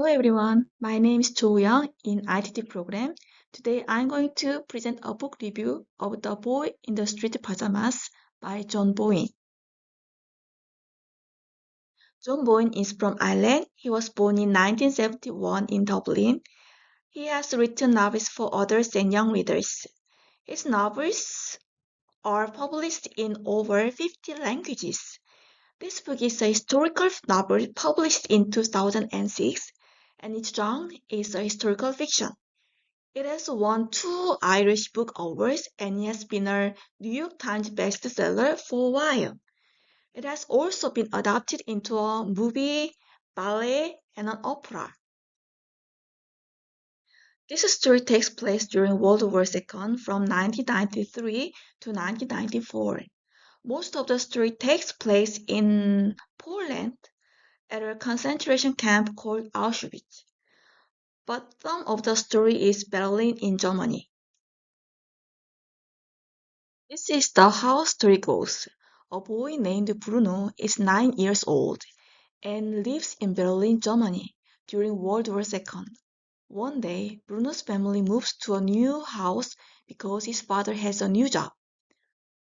Hello everyone, my name is Jo Young in ITT program. Today I'm going to present a book review of The Boy in the Street Pajamas by John Boyne. John Boyne is from Ireland. He was born in 1971 in Dublin. He has written novels for adults and young readers. His novels are published in over 50 languages. This book is a historical novel published in 2006, and its genre is a historical fiction. It has won 2 Irish Book Awards and has been a New York Times bestseller for a while. It has also been adapted into a movie, ballet, and an opera. This story takes place during World War II from 1993 to 1994. Most of the story takes place in Poland at a concentration camp called Auschwitz, but some of the story is Berlin in Germany. This is the how story goes. A boy named Bruno is 9 years old and lives in Berlin, Germany during World War II. One day, Bruno's family moves to a new house because his father has a new job.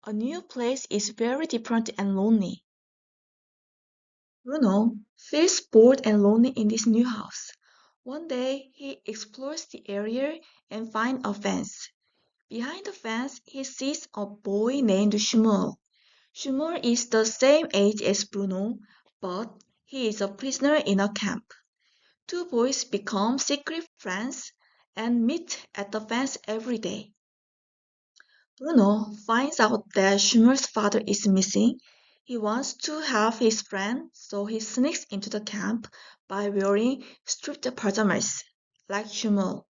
A new place is very different and lonely. Bruno feels bored and lonely in this new house. One day, he explores the area and finds a fence. Behind the fence, he sees a boy named Shmuel. Shmuel is the same age as Bruno, but he is a prisoner in a camp. Two boys become secret friends and meet at the fence every day. Bruno finds out that Shmuel's father is missing. He wants to help his friend, so he sneaks into the camp by wearing stripped pajamas, like Shmuel.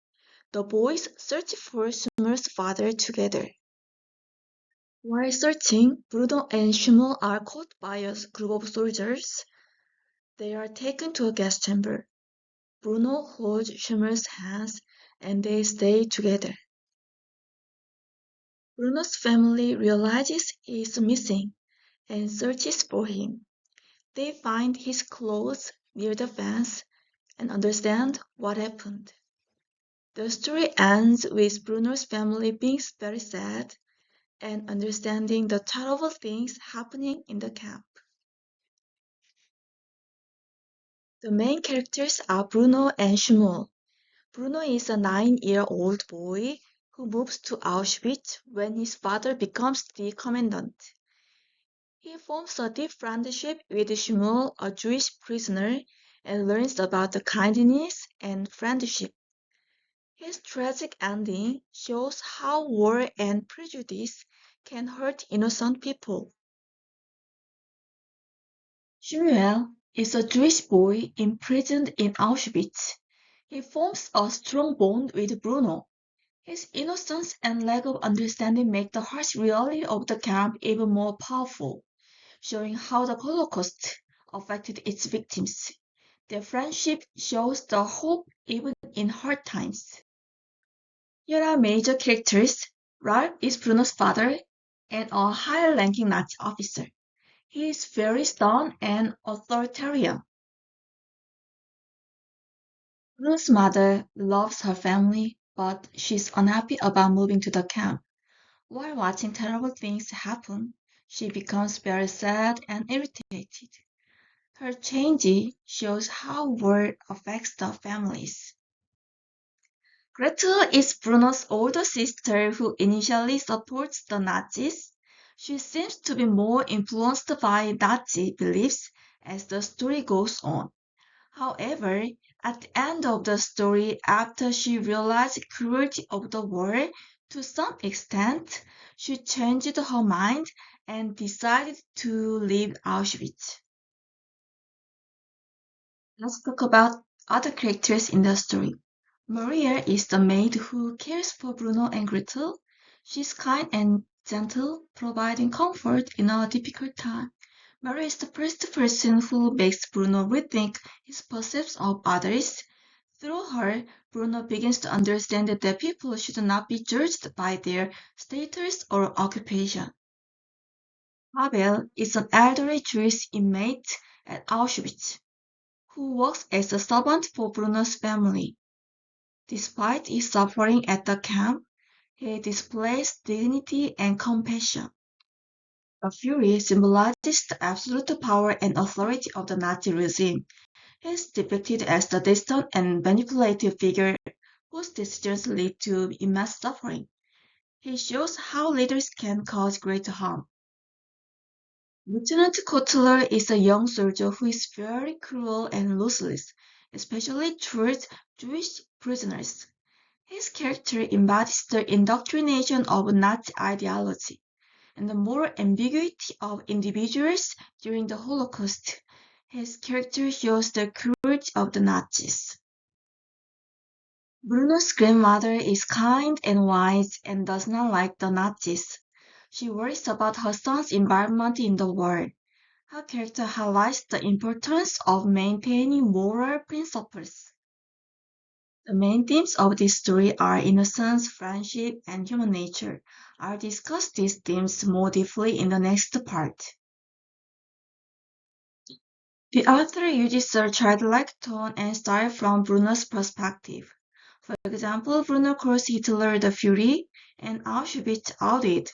The boys search for Shmuel's father together. While searching, Bruno and Shmuel are caught by a group of soldiers. They are taken to a gas chamber. Bruno holds Shmuel's hands and they stay together. Bruno's family realizes he is missing and searches for him. They find his clothes near the fence and understand what happened. The story ends with Bruno's family being very sad and understanding the terrible things happening in the camp. The main characters are Bruno and Shmuel. Bruno is a 9-year-old boy who moves to Auschwitz when his father becomes the commandant. He forms a deep friendship with Shmuel, a Jewish prisoner, and learns about the kindness and friendship. His tragic ending shows how war and prejudice can hurt innocent people. Shmuel is a Jewish boy imprisoned in Auschwitz. He forms a strong bond with Bruno. His innocence and lack of understanding make the harsh reality of the camp even more powerful, showing how the Holocaust affected its victims. Their friendship shows the hope even in hard times. Here are major characters. Ralph is Bruno's father and a high-ranking Nazi officer. He is very stern and authoritarian. Bruno's mother loves her family, but she's unhappy about moving to the camp. While watching terrible things happen, she becomes very sad and irritated. Her change shows how war affects the families. Gretel is Bruno's older sister who initially supports the Nazis. She seems to be more influenced by Nazi beliefs as the story goes on. However, at the end of the story, after she realized the cruelty of the war, to some extent, she changed her mind and decided to leave Auschwitz. Let's talk about other characters in the story. Maria is the maid who cares for Bruno and Gretel. She's kind and gentle, providing comfort in a difficult time. Maria is the first person who makes Bruno rethink his perception of others. Through her, Bruno begins to understand that people should not be judged by their status or occupation. Pavel is an elderly Jewish inmate at Auschwitz who works as a servant for Bruno's family. Despite his suffering at the camp, he displays dignity and compassion. The Fury symbolizes the absolute power and authority of the Nazi regime. He is depicted as the distant and manipulative figure whose decisions lead to immense suffering. He shows how leaders can cause great harm. Lieutenant Kotler is a young soldier who is very cruel and ruthless, especially towards Jewish prisoners. His character embodies the indoctrination of Nazi ideology and the moral ambiguity of individuals during the Holocaust. His character shows the courage of the Nazis. Bruno's grandmother is kind and wise and does not like the Nazis. She worries about her son's environment in the war. Her character highlights the importance of maintaining moral principles. The main themes of this story are innocence, friendship, and human nature. I'll discuss these themes more deeply in the next part. The author uses a childlike tone and style from Bruno's perspective. For example, Bruno calls Hitler the Fury and Auschwitz outdated.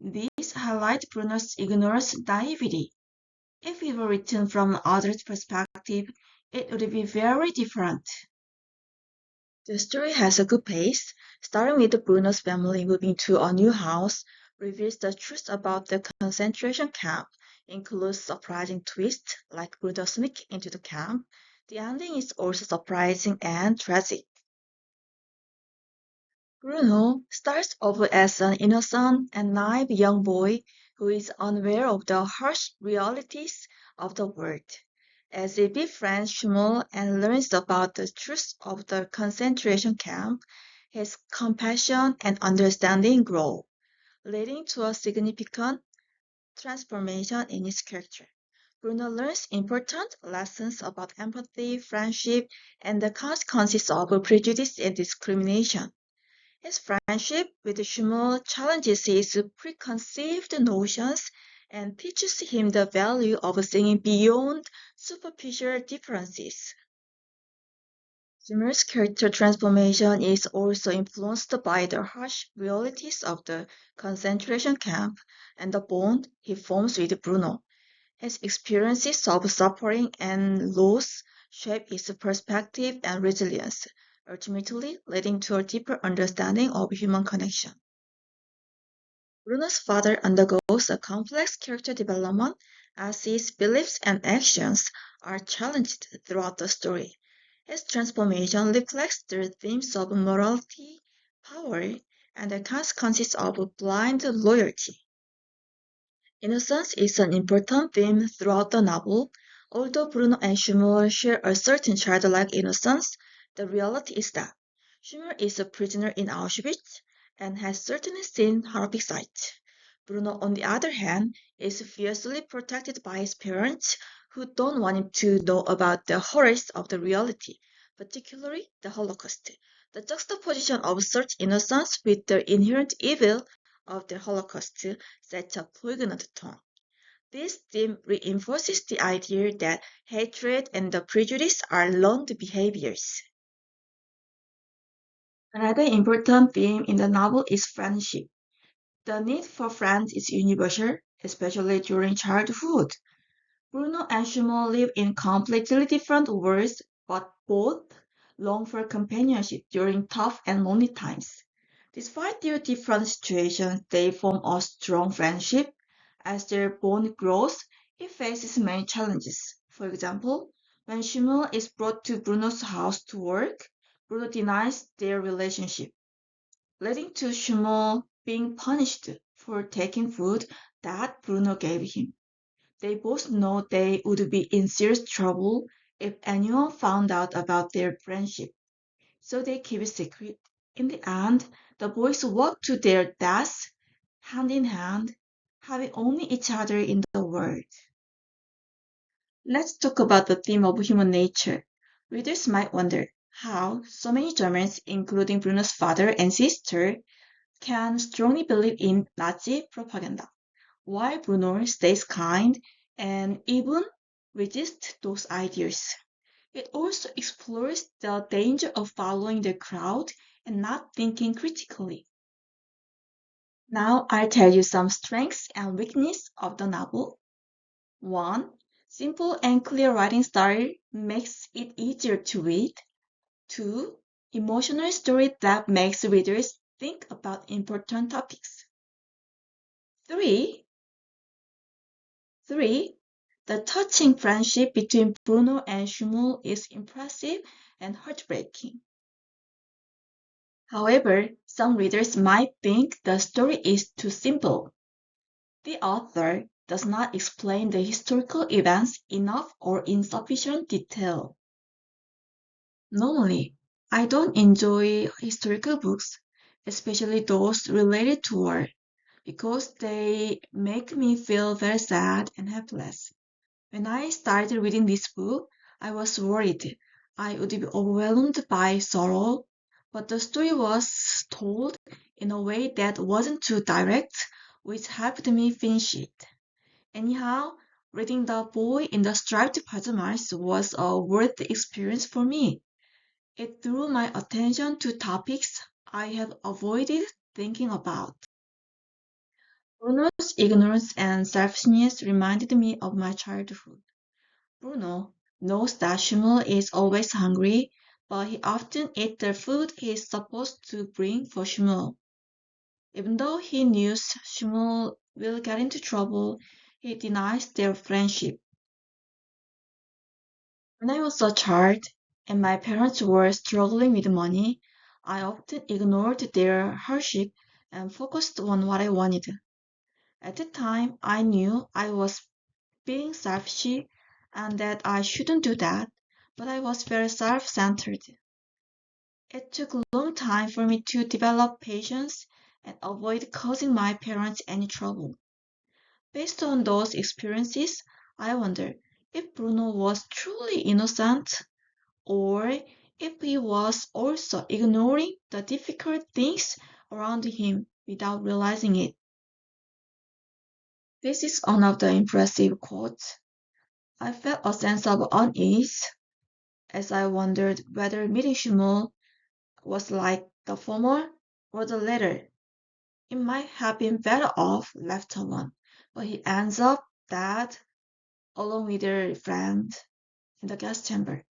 These highlight Bruno's ignorance and naivety. If it were written from another's perspective, it would be very different. The story has a good pace, starting with Bruno's family moving to a new house, reveals the truth about the concentration camp, includes surprising twists like Bruno sneaking into the camp. The ending is also surprising and tragic. Bruno starts off as an innocent and naive young boy who is unaware of the harsh realities of the world. As he befriends Schmuel and learns about the truth of the concentration camp, his compassion and understanding grow, leading to a significant transformation in his character. Bruno learns important lessons about empathy, friendship, and the consequences of prejudice and discrimination. His friendship with Schmuel challenges his preconceived notions and teaches him the value of seeing beyond superficial differences. Schmuel's character transformation is also influenced by the harsh realities of the concentration camp and the bond he forms with Bruno. His experiences of suffering and loss shape his perspective and resilience, ultimately leading to a deeper understanding of human connection. Bruno's father undergoes a complex character development as his beliefs and actions are challenged throughout the story. His transformation reflects the themes of morality, power, and the consequences of blind loyalty. Innocence is an important theme throughout the novel. Although Bruno and Schmuel share a certain childlike innocence, the reality is that Schmuel is a prisoner in Auschwitz and has certainly seen horrific sights. Bruno, on the other hand, is fiercely protected by his parents who don't want him to know about the horrors of the reality, particularly the Holocaust. The juxtaposition of such innocence with the inherent evil of the Holocaust sets a poignant tone. This theme reinforces the idea that hatred and the prejudice are learned behaviors. Another important theme in the novel is friendship. The need for friends is universal, especially during childhood. Bruno and Shmuel live in completely different worlds, but both long for companionship during tough and lonely times. Despite their different situations, they form a strong friendship. As their bond grows, it faces many challenges. For example, when Shmuel is brought to Bruno's house to work, Bruno denies their relationship, leading to Shmuel being punished for taking food that Bruno gave him. They both know they would be in serious trouble if anyone found out about their friendship, so they keep it secret. In the end, the boys walk to their deaths hand in hand, having only each other in the world. Let's talk about the theme of human nature. Readers might wonder how so many Germans, including Bruno's father and sister, can strongly believe in Nazi propaganda, while Bruno stays kind and even resists those ideas. It also explores the danger of following the crowd and not thinking critically. Now I'll tell you some strengths and weaknesses of the novel. 1. Simple and clear writing style makes it easier to read. 2. Emotional story that makes readers think about important topics. 3. 3. The touching friendship between Bruno and Shmuel is impressive and heartbreaking. However, some readers might think the story is too simple. The author does not explain the historical events enough or in sufficient detail. Normally, I don't enjoy historical books, especially those related to war, because they make me feel very sad and helpless. When I started reading this book, I was worried I would be overwhelmed by sorrow, but the story was told in a way that wasn't too direct, which helped me finish it. Anyhow, reading The Boy in the Striped Pajamas was a worth experience for me. It drew my attention to topics I had avoided thinking about. Bruno's ignorance and selfishness reminded me of my childhood. Bruno knows that Shmuel is always hungry, but he often eats the food he is supposed to bring for Shmuel. Even though he knew Shmuel will get into trouble, he denies their friendship. When I was a child and my parents were struggling with money, I often ignored their hardship and focused on what I wanted. At the time, I knew I was being selfish and that I shouldn't do that, but I was very self-centered. It took a long time for me to develop patience and avoid causing my parents any trouble. Based on those experiences, I wonder if Bruno was truly innocent or if he was also ignoring the difficult things around him without realizing it. This is one of the impressive quotes. I felt a sense of unease as I wondered whether meeting Shmuel was like the former or the latter. It might have been better off left alone, but he ends up dead along with their friend in the guest chamber.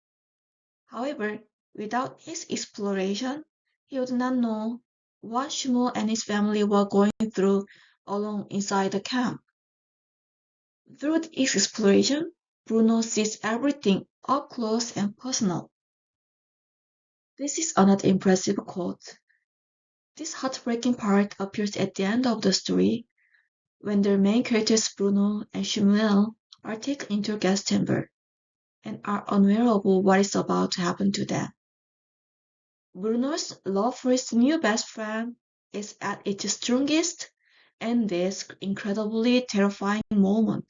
However, without his exploration, he would not know what Shmuel and his family were going through alone inside the camp. Through this exploration, Bruno sees everything up close and personal. This is another impressive quote. This heartbreaking part appears at the end of the story when the main characters Bruno and Shmuel are taken into a gas chamber and are unaware of what is about to happen to them. Bruno's love for his new best friend is at its strongest in this incredibly terrifying moment.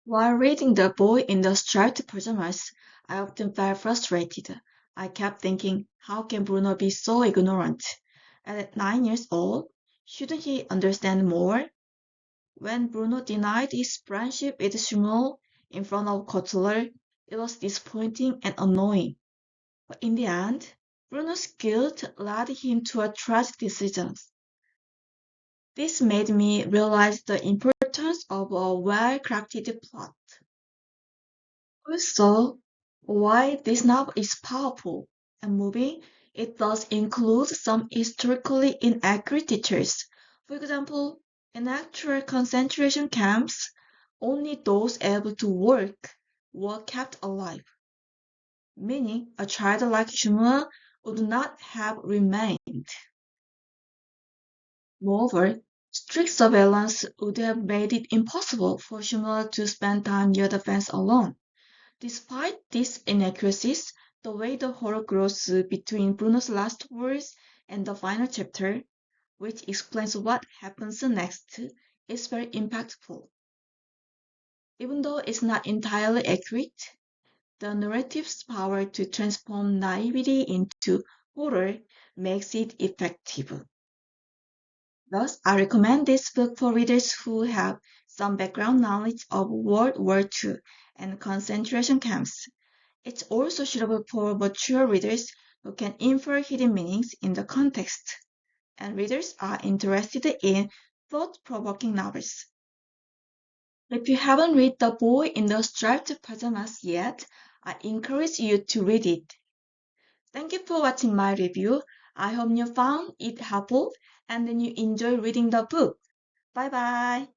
While reading The Boy in the Striped Pajamas, I often felt frustrated. I kept thinking, how can Bruno be so ignorant? At 9 years old, shouldn't he understand more? When Bruno denied his friendship with Shmuel in front of Kotler, it was disappointing and annoying. But in the end, Bruno's guilt led him to a tragic decision. This made me realize the importance of a well-crafted plot. Also, while this novel is powerful and moving, it does include some historically inaccurate details. For example, in actual concentration camps, only those able to work were kept alive, meaning a child like Shmuel would not have remained. Moreover, strict surveillance would have made it impossible for Shmuel to spend time near the fence alone. Despite these inaccuracies, the way the horror grows between Bruno's last words and the final chapter, which explains what happens next, is very impactful. Even though it's not entirely accurate, the narrative's power to transform naivety into horror makes it effective. Thus, I recommend this book for readers who have some background knowledge of World War II and concentration camps. It's also suitable for mature readers who can infer hidden meanings in the context, and readers are interested in thought-provoking novels. If you haven't read The Boy in the Striped Pajamas yet, I encourage you to read it. Thank you for watching my review. I hope you found it helpful and then you enjoy reading the book. Bye bye.